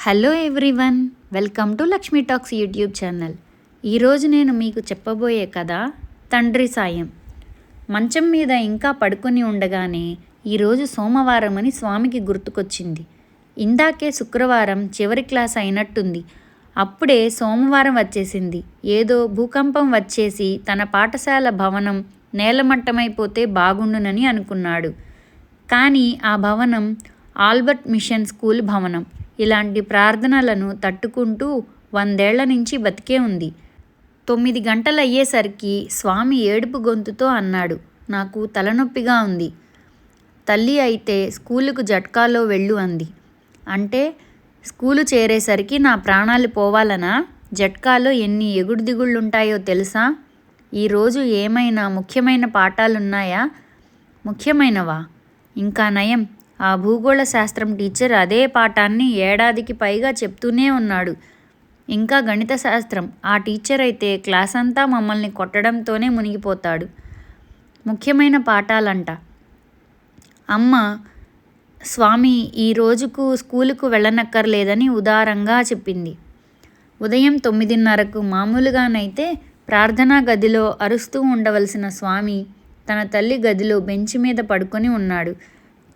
Hello everyone, welcome to Lakshmi talks YouTube channel. ఈరోజు నేను మీకు చెప్పబోయే కథ తండ్రి సాయం. మంచం మీద ఇంకా పడుకొని ఉండగానే ఈరోజు సోమవారం అని స్వామికి గుర్తుకొచ్చింది. ఇందాకే శుక్రవారం చివరి క్లాస్ అయినట్టుంది. అప్పుడే సోమవారం వచ్చేసింది. ఏదో భూకంపం వచ్చేసి తన పాఠశాల భవనం నేలమట్టమైపోతే బాగుండునని అనుకున్నాడు. కానీ ఆ భవనం ఆల్బర్ట్ మిషన్ స్కూల్ భవనం. ఇలాంటి ప్రార్థనలను తట్టుకుంటూ 100 ఏళ్ల నుంచి బతికే ఉంది. 9 గంటలయ్యేసరికి స్వామి ఏడుపు గొంతుతో అన్నాడు, నాకు తలనొప్పిగా ఉంది. తల్లి అయితే స్కూలుకు జట్కాలో వెళ్ళు అంది. అంటే స్కూలు చేరేసరికి నా ప్రాణాలు పోవాలనా? జట్కాలో ఎన్ని ఎగుడుదిగుళ్ళుంటాయో తెలుసా? ఈరోజు ఏమైనా ముఖ్యమైన పాఠాలున్నాయా? ముఖ్యమైనవా? ఇంకా నయం, ఆ భూగోళ శాస్త్రం టీచర్ అదే పాఠాన్ని ఏడాదికి పైగా చెప్తూనే ఉన్నాడు. ఇంకా గణిత శాస్త్రం, ఆ టీచర్ అయితే క్లాస్ అంతా మమ్మల్ని కొట్టడంతోనే మునిగిపోతాడు. ముఖ్యమైన పాఠాలంట. అమ్మ, స్వామి ఈ రోజుకు స్కూలుకు వెళ్ళనక్కర్లేదని ఉదారంగా చెప్పింది. ఉదయం 9:30కు మామూలుగానైతే ప్రార్థనా గదిలో అరుస్తూ ఉండవలసిన స్వామి తన తల్లి గదిలో బెంచి మీద పడుకొని ఉన్నాడు.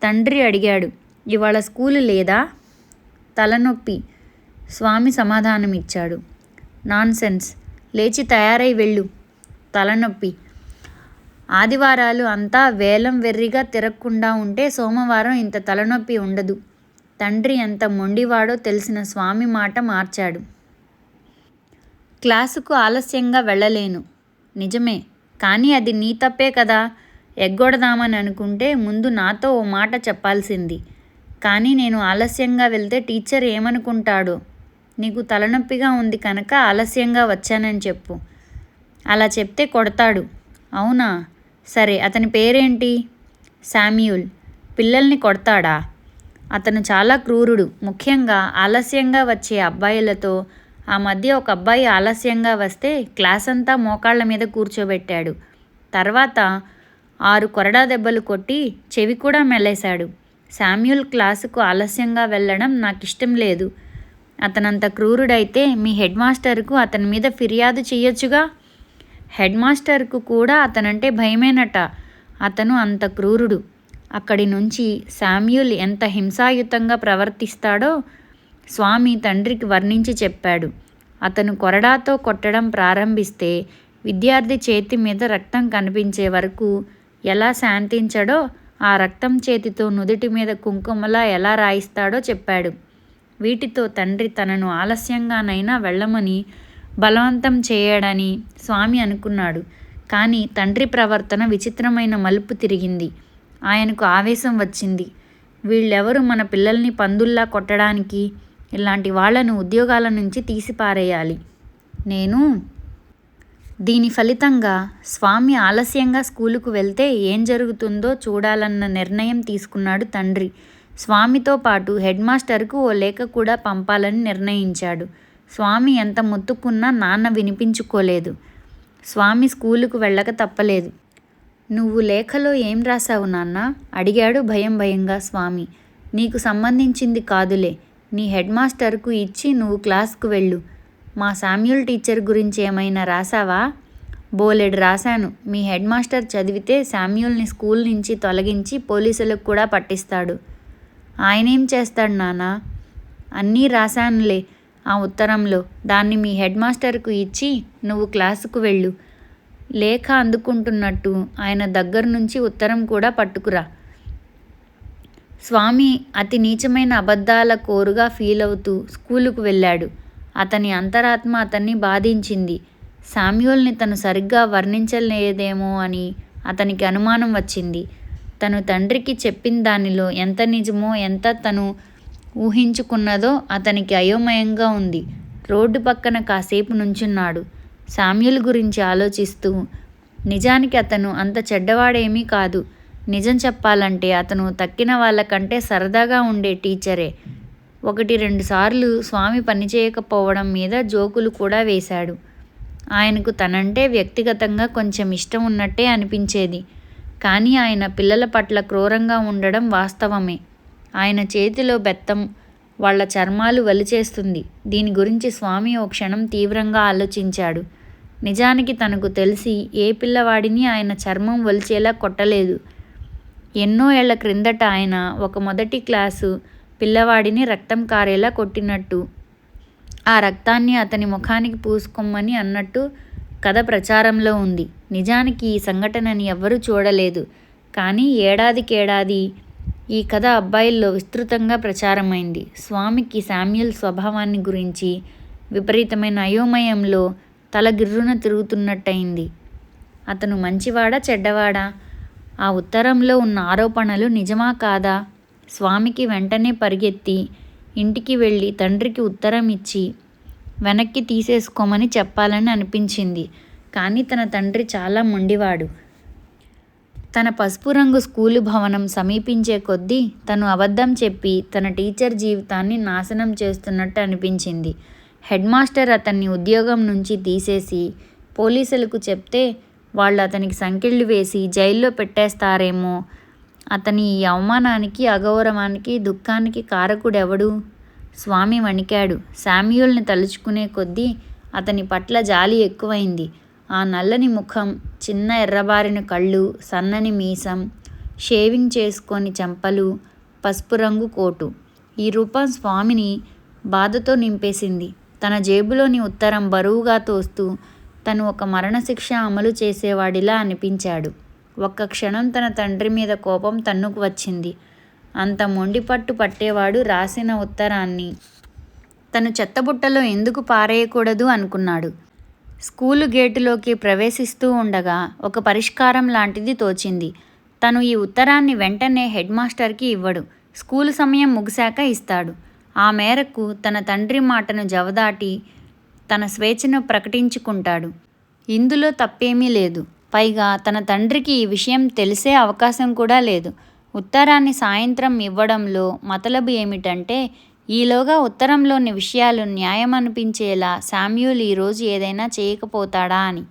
తండ్రి అడిగాడు, ఇవాళ స్కూలు లేదా? తలనొప్పి, స్వామి సమాధానమిచ్చాడు. నాన్సెన్స్, లేచి తయారై వెళ్ళు. తలనొప్పి. ఆదివారాలు అంతా వేలం వెర్రిగా తిరగకుండా ఉంటే సోమవారం ఇంత తలనొప్పి ఉండదు. తండ్రి ఎంత మొండివాడో తెలిసిన స్వామి మాట మార్చాడు. క్లాసుకు ఆలస్యంగా వెళ్ళలేను. నిజమే, కానీ అది నీ తప్పే కదా. ఎగ్గొడదామని అనుకుంటే ముందు నాతో ఓ మాట చెప్పాల్సింది. కానీ నేను ఆలస్యంగా వెళ్తే టీచర్ ఏమనుకుంటాడో. నీకు తలనొప్పిగా ఉంది కనుక ఆలస్యంగా వచ్చానని చెప్పు. అలా చెప్తే కొడతాడు. అవునా? సరే, అతని పేరేంటి? శామ్యూల్. పిల్లల్ని కొడతాడా? అతను చాలా క్రూరుడు. ముఖ్యంగా ఆలస్యంగా వచ్చే అబ్బాయిలతో. ఆ మధ్య ఒక అబ్బాయి ఆలస్యంగా వస్తే క్లాస్ అంతా మోకాళ్ళ మీద కూర్చోబెట్టాడు. తర్వాత 6 కొరడా దెబ్బలు కొట్టి చెవి కూడా మెలేశాడు. శామ్యూల్ క్లాసుకు ఆలస్యంగా వెళ్ళడం నాకిష్టం లేదు. అతనంత క్రూరుడైతే మీ హెడ్ మాస్టర్కు అతని మీద ఫిర్యాదు చెయ్యొచ్చుగా. హెడ్ మాస్టర్కు కూడా అతనంటే భయమేనట. అతను అంత క్రూరుడు. అక్కడి నుంచి శామ్యూల్ ఎంత హింసాయుతంగా ప్రవర్తిస్తాడో స్వామి తండ్రికి వర్ణించి చెప్పాడు. అతను కొరడాతో కొట్టడం ప్రారంభిస్తే విద్యార్థి చేతి మీద రక్తం కనిపించే వరకు ఎలా శాంతించడో, ఆ రక్తం చేతితో నుదుటి మీద కుంకుమలా ఎలా రాయిస్తాడో చెప్పాడు. వీటితో తండ్రి తనను ఆలస్యంగానైనా వెళ్ళమని బలవంతం చేయడని స్వామి అనుకున్నాడు. కానీ తండ్రి ప్రవర్తన విచిత్రమైన మలుపు తిరిగింది. ఆయనకు ఆవేశం వచ్చింది. వీళ్ళెవరు మన పిల్లల్ని పందుల్లా కొట్టడానికి? ఇలాంటి వాళ్లను ఉద్యోగాల నుంచి తీసిపారేయాలి. దీని ఫలితంగా స్వామి ఆలస్యంగా స్కూలుకు వెళ్తే ఏం జరుగుతుందో చూడాలన్న నిర్ణయం తీసుకున్నాడు తండ్రి. స్వామితో పాటు హెడ్ మాస్టర్కు ఓ లేఖ కూడా పంపాలని నిర్ణయించాడు. స్వామి ఎంత మొత్తుకున్నా నాన్న వినిపించుకోలేదు. స్వామి స్కూలుకు వెళ్ళక తప్పలేదు. నువ్వు లేఖలో ఏం రాశావు నాన్న? అడిగాడు భయం భయంగా స్వామి. నీకు సంబంధించింది కాదులే, నీ హెడ్ మాస్టర్కు ఇచ్చి నువ్వు క్లాస్కు వెళ్ళు. మా శామ్యూల్ టీచర్ గురించి ఏమైనా రాసావా? బోలెడు రాశాను. మీ హెడ్ మాస్టర్ చదివితే శామ్యూల్ని స్కూల్ నుంచి తొలగించి పోలీసులకు కూడా పట్టిస్తాడు. ఆయనేం చేస్తాడు నాన్న? అన్నీ రాశానులే ఆ ఉత్తరంలో. దాన్ని మీ హెడ్ మాస్టర్కు ఇచ్చి నువ్వు క్లాసుకు వెళ్ళు. లేఖ అందుకుంటున్నట్టు ఆయన దగ్గర నుంచి ఉత్తరం కూడా పట్టుకురా. స్వామి అతి నీచమైన అబద్ధాల కోరుగా ఫీల్ అవుతూ స్కూలుకు వెళ్ళాడు. అతని అంతరాత్మ అతన్ని బాధించింది. శామ్యూల్ని తను సరిగ్గా వర్ణించలేదేమో అని అతనికి అనుమానం వచ్చింది. తను తండ్రికి చెప్పిన దానిలో ఎంత నిజమో ఎంత తను ఊహించుకున్నదో అతనికి అయోమయంగా ఉంది. రోడ్డు పక్కన కాసేపు నుంచున్నాడు. శామ్యూల్ గురించి ఆలోచిస్తూ, నిజానికి అతను అంత చెడ్డవాడేమీ కాదు. నిజం చెప్పాలంటే అతను తక్కిన వాళ్ళకంటే సరదాగా ఉండే టీచరే. 1-2 సార్లు స్వామి పనిచేయకపోవడం మీద జోకులు కూడా వేశాడు. ఆయనకు తనంటే వ్యక్తిగతంగా కొంచెం ఇష్టం ఉన్నట్టే అనిపించేది. కానీ ఆయన పిల్లల పట్ల క్రూరంగా ఉండడం వాస్తవమే. ఆయన చేతిలో బెత్తం, వాళ్ళ చర్మాలు వలిచేస్తుంది. దీని గురించి స్వామి ఓ క్షణం తీవ్రంగా ఆలోచించాడు. నిజానికి తనకు తెలిసి ఏ పిల్లవాడిని ఆయన చర్మం వలిచేలా కొట్టలేదు. ఎన్నో ఏళ్ల క్రిందట ఆయన ఒక మొదటి క్లాసు పిల్లవాడిని రక్తం కారేలా కొట్టినట్టు, ఆ రక్తాన్ని అతని ముఖానికి పూసుకోమని అన్నట్టు కథ ప్రచారంలో ఉంది. నిజానికి ఈ సంఘటనని ఎవ్వరూ చూడలేదు. కానీ ఏడాదికేడాది ఈ కథ అబ్బాయిల్లో విస్తృతంగా ప్రచారమైంది. స్వామికి శామ్యూల్ స్వభావాన్ని గురించి విపరీతమైన అయోమయంలో తల గిర్రున తిరుగుతున్నట్టయింది. అతను మంచివాడా చెడ్డవాడా? ఆ ఉత్తరంలో ఉన్న ఆరోపణలు నిజమా కాదా? స్వామికి వెంటనే పరిగెత్తి ఇంటికి వెళ్ళి తండ్రికి ఉత్తరం ఇచ్చి వెనక్కి తీసేసుకోమని చెప్పాలని అనిపించింది. కానీ తన తండ్రి చాలా మొండివాడు. తన పసుపు రంగు స్కూలు భవనం సమీపించే కొద్దీ తను అబద్ధం చెప్పి తన టీచర్ జీవితాన్ని నాశనం చేస్తున్నట్టు అనిపించింది. హెడ్ మాస్టర్ అతన్ని ఉద్యోగం నుంచి తీసేసి పోలీసులకు చెప్తే వాళ్ళు అతనికి సంకెళ్ళు వేసి జైల్లో పెట్టేస్తారేమో. అతని ఈ అవమానానికి, అగౌరవానికి, దుఃఖానికి కారకుడెవడు? స్వామి వణికాడు. శామ్యూల్ని తలుచుకునే కొద్దీ అతని పట్ల జాలి ఎక్కువైంది. ఆ నల్లని ముఖం, చిన్న ఎర్రబారిన కళ్ళు, సన్నని మీసం, షేవింగ్ చేసుకొని చెంపలు, పసుపు రంగు కోటు. ఈ రూపం స్వామిని బాధతో నింపేసింది. తన జేబులోని ఉత్తరం బరువుగా తోస్తూ తను ఒక మరణశిక్ష అమలు చేసేవాడిలా అనిపించాడు. ఒక్క క్షణం తన తండ్రి మీద కోపం తన్నుకు వచ్చింది. అంత మొండిపట్టు పట్టేవాడు రాసిన ఉత్తరాన్ని తను చెత్తబుట్టలో ఎందుకు పారేయకూడదు అనుకున్నాడు. స్కూలు గేటులోకి ప్రవేశిస్తూ ఉండగా ఒక పరిష్కారం లాంటిది తోచింది. తను ఈ ఉత్తరాన్ని వెంటనే హెడ్ మాస్టర్కి ఇవ్వడు. స్కూలు సమయం ముగిశాక ఇస్తాడు. ఆ మేరకు తన తండ్రి మాటను జవదాటి తన స్వేచ్ఛను ప్రకటించుకుంటాడు. ఇందులో తప్పేమీ లేదు. పైగా తన తండ్రికి ఈ విషయం తెలిసే అవకాశం కూడా లేదు. ఉత్తరాన్ని సాయంత్రం ఇవ్వడంలో మతలబు ఏమిటంటే, ఈలోగా ఉత్తరంలోని విషయాలు న్యాయమనిపించేలా శామ్యూల్ ఈరోజు ఏదైనా చేయకపోతాడా అని.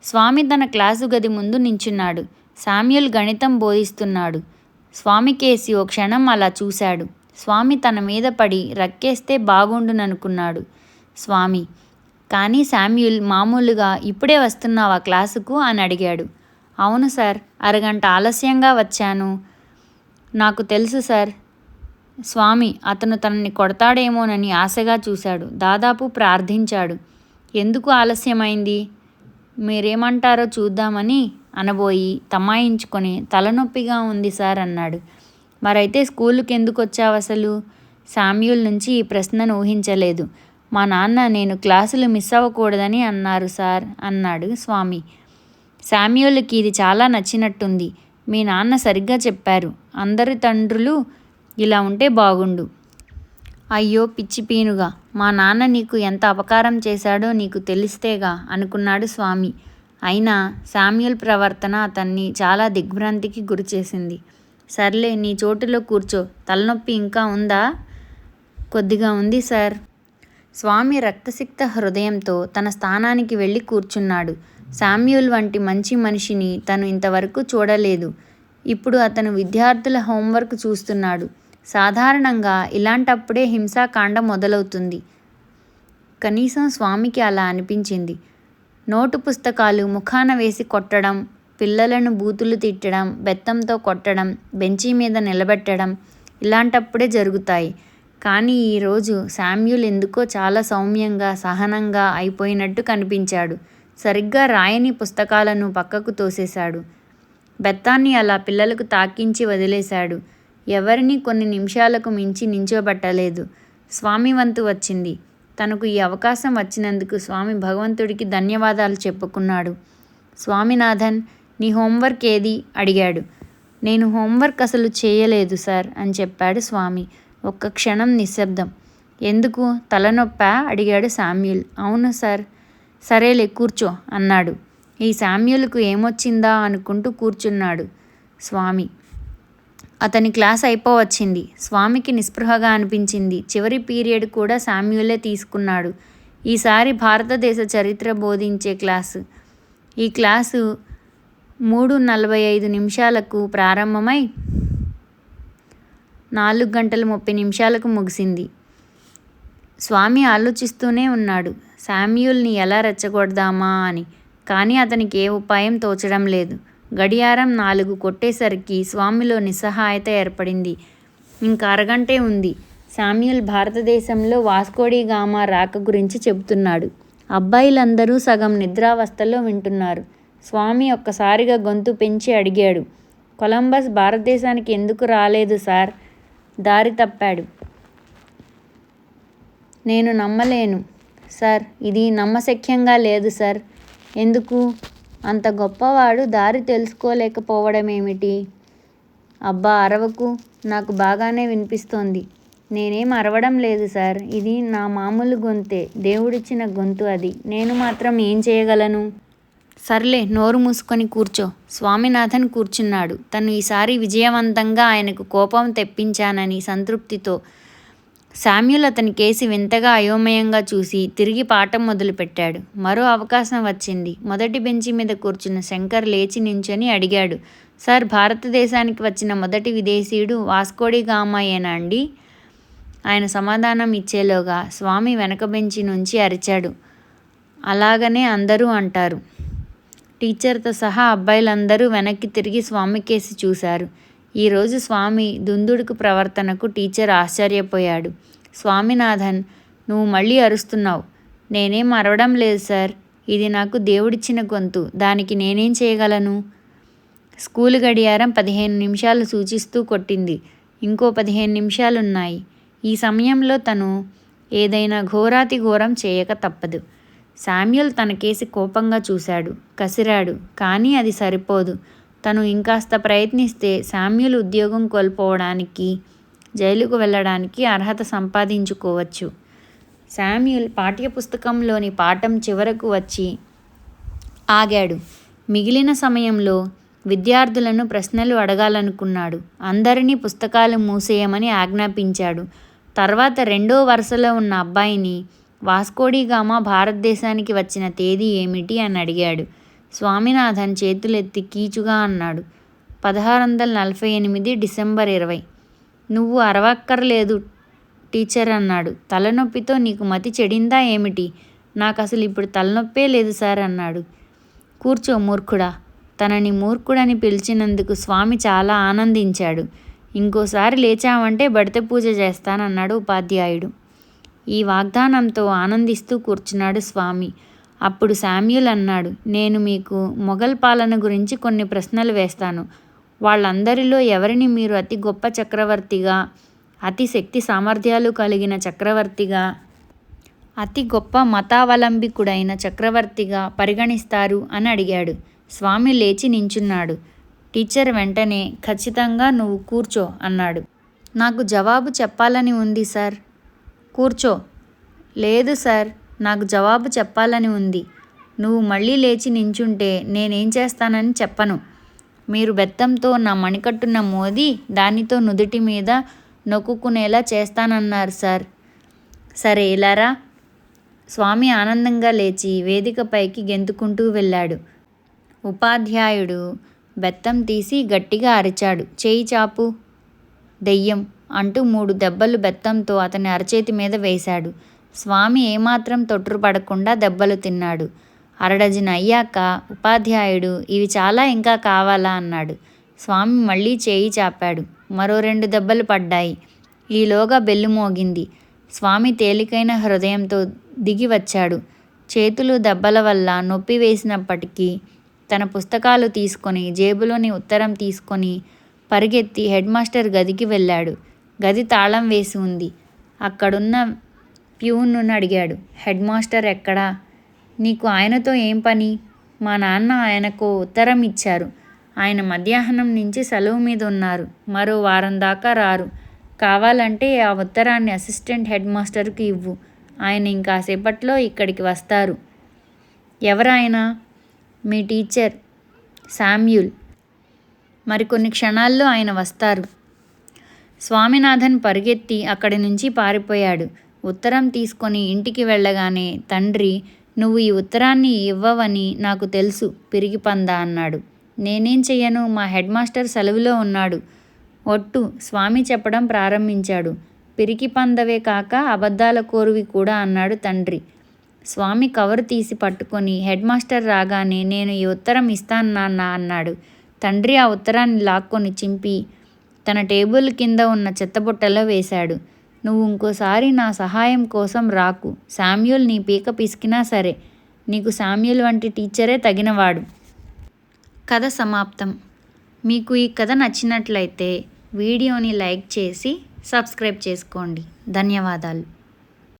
స్వామి తన క్లాసు గది ముందు నించున్నాడు. శామ్యూల్ గణితం బోధిస్తున్నాడు. స్వామికేసి ఓ క్షణం అలా చూశాడు. స్వామి తన మీద పడి రక్కేస్తే బాగుండుననుకున్నాడు స్వామి. కానీ శామ్యూల్ మామూలుగా ఇప్పుడే వస్తున్నావా క్లాసుకు అని అడిగాడు. అవును సార్, అరగంట ఆలస్యంగా వచ్చాను. నాకు తెలుసు సార్. స్వామి అతను తనని కొడతాడేమోనని ఆశగా చూశాడు. దాదాపు ప్రార్థించాడు. ఎందుకు ఆలస్యమైంది? మీరేమంటారో చూద్దామని అనబోయి తమాయించుకొని తలనొప్పిగా ఉంది సార్ అన్నాడు. మరైతే స్కూలుకి ఎందుకు వచ్చావు అసలు? శామ్యూల్ నుంచి ఈ ప్రశ్నను ఊహించలేదు. మా నాన్న నేను క్లాసులు మిస్ అవ్వకూడదని అన్నారు సార్ అన్నాడు స్వామి. శామ్యూల్కి ఇది చాలా నచ్చినట్టుంది. మీ నాన్న సరిగ్గా చెప్పారు. అందరి తండ్రులు ఇలా ఉంటే బాగుండు. అయ్యో పిచ్చి పీనుగా, మా నాన్న నీకు ఎంత అపకారం చేశాడో నీకు తెలిస్తేగా అనుకున్నాడు స్వామి. అయినా శామ్యూల్ ప్రవర్తన అతన్ని చాలా దిగ్భ్రాంతికి గురిచేసింది. సర్లే, నీ చోటులో కూర్చో. తలనొప్పి ఇంకా ఉందా? కొద్దిగా ఉంది సార్. స్వామి రక్తసిక్త హృదయంతో తన స్థానానికి వెళ్ళి కూర్చున్నాడు. శామ్యూల్ వంటి మంచి మనిషిని తను ఇంతవరకు చూడలేదు. ఇప్పుడు అతను విద్యార్థుల హోంవర్క్ చూస్తున్నాడు. సాధారణంగా ఇలాంటప్పుడే హింసాకాండ మొదలవుతుంది. కనీసం స్వామికి అలా అనిపించింది. నోటు పుస్తకాలు ముఖాన వేసి కొట్టడం, పిల్లలను బూతులు తిట్టడం, బెత్తంతో కొట్టడం, బెంచీ మీద నిలబెట్టడం ఇలాంటప్పుడే జరుగుతాయి. కానీ ఈరోజు శామ్యూల్ ఎందుకో చాలా సౌమ్యంగా, సహనంగా అయిపోయినట్టు కనిపించాడు. సరిగ్గా రాయని పుస్తకాలను పక్కకు తోసేశాడు. బెత్తాన్ని అలా పిల్లలకు తాకించి వదిలేశాడు. ఎవరినీ కొన్ని నిమిషాలకు మించి నించోబెట్టలేదు. స్వామి వంతు వచ్చింది. తనకు ఈ అవకాశం వచ్చినందుకు స్వామి భగవంతుడికి ధన్యవాదాలు చెప్పుకున్నాడు. స్వామినాథన్, నీ హోంవర్క్ ఏది అడిగాడు. నేను హోంవర్క్ అసలు చేయలేదు సార్ అని చెప్పాడు స్వామి. ఒక్క క్షణం నిశ్శబ్దం. ఎందుకు, తలనొప్పా అడిగాడు శామ్యూల్. అవును సార్. సరేలే కూర్చో అన్నాడు. ఈ శామ్యూల్కు ఏమొచ్చిందా అనుకుంటూ కూర్చున్నాడు స్వామి. అతని క్లాస్ అయిపోవచ్చింది. స్వామికి నిస్పృహగా అనిపించింది. చివరి పీరియడ్ కూడా శామ్యూలే తీసుకున్నాడు. ఈసారి భారతదేశ చరిత్ర బోధించే క్లాసు. ఈ క్లాసు 3:45 ప్రారంభమై 4:30 ముగిసింది. స్వామి ఆలోచిస్తూనే ఉన్నాడు, శామ్యూల్ని ఎలా రెచ్చగొడదామా అని. కానీ అతనికి ఏ ఉపాయం తోచడం లేదు. గడియారం 4 కొట్టేసరికి స్వామిలో నిస్సహాయత ఏర్పడింది. ఇంకా అరగంటే ఉంది. శామ్యూల్ భారతదేశంలో వాస్కోడిగామా రాక గురించి చెబుతున్నాడు. అబ్బాయిలందరూ సగం నిద్రావస్థలో వింటున్నారు. స్వామి ఒక్కసారిగా గొంతు పెంచి అడిగాడు, కొలంబస్ భారతదేశానికి ఎందుకు రాలేదు సార్? దారి తప్పాడు. నేను నమ్మలేను సార్. ఇది నమ్మశక్యంగా లేదు సార్. ఎందుకు? అంత గొప్పవాడు దారి తెలుసుకోలేకపోవడమేమిటి? అబ్బా అరవకు, నాకు బాగానే వినిపిస్తోంది. నేనేం అరవడం లేదు సార్. ఇది నా మామూలు గొంతే, దేవుడిచ్చిన గొంతు అది. నేను మాత్రం ఏం చేయగలను? సర్లే, నోరు మూసుకొని కూర్చో. స్వామినాథన్ కూర్చున్నాడు. తను ఈసారి విజయవంతంగా ఆయనకు కోపం తెప్పించానని సంతృప్తితో. శామ్యూల్ అతని కేసి వింతగా అయోమయంగా చూసి తిరిగి పాఠం మొదలుపెట్టాడు. మరో అవకాశం వచ్చింది. మొదటి బెంచి మీద కూర్చున్న శంకర్ లేచి నించొని అడిగాడు, సార్, భారతదేశానికి వచ్చిన మొదటి విదేశీయుడు వాస్కోడిగామాయేనా అండి? ఆయన సమాధానం ఇచ్చేలోగా స్వామి వెనక బెంచి నుంచి అరిచాడు, అలాగనే అందరూ అంటారు. టీచర్తో సహా అబ్బాయిలందరూ వెనక్కి తిరిగి స్వామి కేసి చూశారు. ఈరోజు స్వామి దుందుడుకు ప్రవర్తనకు టీచర్ ఆశ్చర్యపోయాడు. స్వామినాథన్, నువ్వు మళ్ళీ అరుస్తున్నావు. నేనేం అరవడం లేదు సార్. ఇది నాకు దేవుడిచ్చిన గొంతు. దానికి నేనేం చేయగలను? స్కూలు గడియారం 15 నిమిషాలు సూచిస్తూ కొట్టింది. ఇంకో 15 నిమిషాలున్నాయి. ఈ సమయంలో తను ఏదైనా ఘోరాతి ఘోరం చేయక తప్పదు. శామ్యూల్ తన కేసి కోపంగా చూశాడు, కసిరాడు. కానీ అది సరిపోదు. తను ఇంకాస్త ప్రయత్నిస్తే శామ్యూల్ ఉద్యోగం కోల్పోవడానికి, జైలుకు వెళ్ళడానికి అర్హత సంపాదించుకోవచ్చు. శామ్యూల్ పాఠ్యపుస్తకంలోని పాఠం చివరకు వచ్చి ఆగాడు. మిగిలిన సమయంలో విద్యార్థులను ప్రశ్నలు అడగాలనుకున్నాడు. అందరినీ పుస్తకాలు మూసేయమని ఆజ్ఞాపించాడు. తర్వాత రెండో వరుసలో ఉన్న అబ్బాయిని, వాస్కోడిగామా భారతదేశానికి వచ్చిన తేదీ ఏమిటి అని అడిగాడు. స్వామినాథన్ చేతులెత్తి కీచుగా అన్నాడు, 1648 డిసెంబర్ 20. నువ్వు అరవక్కర్లేదు టీచర్ అన్నాడు. తలనొప్పితో నీకు మతి చెడిందా ఏమిటి? నాకు అసలు ఇప్పుడు తలనొప్పే లేదు సార్ అన్నాడు. కూర్చో మూర్ఖుడా. తనని మూర్ఖుడని పిలిచినందుకు స్వామి చాలా ఆనందించాడు. ఇంకోసారి లేచావంటే బడిత పూజ చేస్తానన్నాడు ఉపాధ్యాయుడు. ఈ వాగ్దానంతో ఆనందిస్తూ కూర్చున్నాడు స్వామి. అప్పుడు శామ్యూల్ అన్నాడు, నేను మీకు మొఘల్ పాలన గురించి కొన్ని ప్రశ్నలు వేస్తాను. వాళ్ళందరిలో ఎవరిని మీరు అతి గొప్ప చక్రవర్తిగా, అతి శక్తి సామర్థ్యాలు కలిగిన చక్రవర్తిగా, అతి గొప్ప మతావలంబికుడైన చక్రవర్తిగా పరిగణిస్తారు అని అడిగాడు. స్వామి లేచి నించున్నాడు. టీచర్ వెంటనే, ఖచ్చితంగా నువ్వు కూర్చో అన్నాడు. నాకు జవాబు చెప్పాలని ఉంది సార్. కూర్చో. లేదు సార్, నాకు జవాబు చెప్పాలని ఉంది. నువ్వు మళ్ళీ లేచి నించుంటే నేనేం చేస్తానని చెప్పను. మీరు బెత్తంతో నా మణికట్టున మోది దానితో నుదుటి మీద నొక్కుకునేలా చేస్తానన్నారు సార్. సరే ఇలారా. స్వామి ఆనందంగా లేచి వేదికపైకి గెంతుకుంటూ వెళ్ళాడు. ఉపాధ్యాయుడు బెత్తం తీసి గట్టిగా అరిచాడు, చేయి చాపు. దెయ్యం అంటూ 3 దెబ్బలు బెత్తంతో అతని అరచేతి మీద వేశాడు. స్వామి ఏమాత్రం తొట్రుపడకుండా దెబ్బలు తిన్నాడు. అరడజను అయ్యాక ఉపాధ్యాయుడు, ఇవి చాలా, ఇంకా కావాలా అన్నాడు. స్వామి మళ్ళీ చేయి చాపాడు. మరో 2 దెబ్బలు పడ్డాయి. ఈలోగా బెల్లు మోగింది. స్వామి తేలికైన హృదయంతో దిగి వచ్చాడు. చేతులు దెబ్బల వల్ల నొప్పి వేసినప్పటికీ తన పుస్తకాలు తీసుకొని, జేబులోని ఉత్తరం తీసుకొని పరిగెత్తి హెడ్ మాస్టర్ గదికి వెళ్ళాడు. గది తాళం వేసి ఉంది. అక్కడున్న ప్యూన్ను అడిగాడు, హెడ్ మాస్టర్ ఎక్కడా? నీకు ఆయనతో ఏం పని? మా నాన్న ఆయనకు ఉత్తరం ఇచ్చారు. ఆయన మధ్యాహ్నం నుంచి సెలవు మీద ఉన్నారు. మరో వారం దాకా రారు. కావాలంటే ఆ ఉత్తరాన్ని అసిస్టెంట్ హెడ్ మాస్టర్కి ఇవ్వు. ఆయన ఇంకాసేపట్లో ఇక్కడికి వస్తారు. ఎవరాయన? మీ టీచర్ శామ్యూల్. మరికొన్ని క్షణాల్లో ఆయన వస్తారు. స్వామినాథన్ పరిగెత్తి అక్కడి నుంచి పారిపోయాడు. ఉత్తరం తీసుకొని ఇంటికి వెళ్ళగానే తండ్రి, నువ్వు ఈ ఉత్తరాన్ని ఇవ్వవని నాకు తెలుసు పిరిగిపందా అన్నాడు. నేనేం చెయ్యను, మా హెడ్ మాస్టర్ సెలవులో ఉన్నాడు. ఒట్టు స్వామి చెప్పడం ప్రారంభించాడు. పిరికి పందవే కాక అబద్ధాల కోరువి కూడా అన్నాడు తండ్రి. స్వామి కవరు తీసి పట్టుకొని హెడ్ మాస్టర్ రాగానే నేను ఈ ఉత్తరం ఇస్తాను నాన్న అన్నాడు. తండ్రి ఆ ఉత్తరాన్ని లాక్కొని చింపి తన టేబుల్ కింద ఉన్న చెత్తబుట్టలో వేశాడు. నువ్వు ఇంకోసారి నా సహాయం కోసం రాకు. శామ్యూల్ నీ పీక పిసికినా సరే, నీకు శామ్యూల్ వంటి టీచరే తగినవాడు. కథ సమాప్తం. మీకు ఈ కథ నచ్చినట్లయితే వీడియోని లైక్ చేసి సబ్స్క్రైబ్ చేసుకోండి. ధన్యవాదాలు.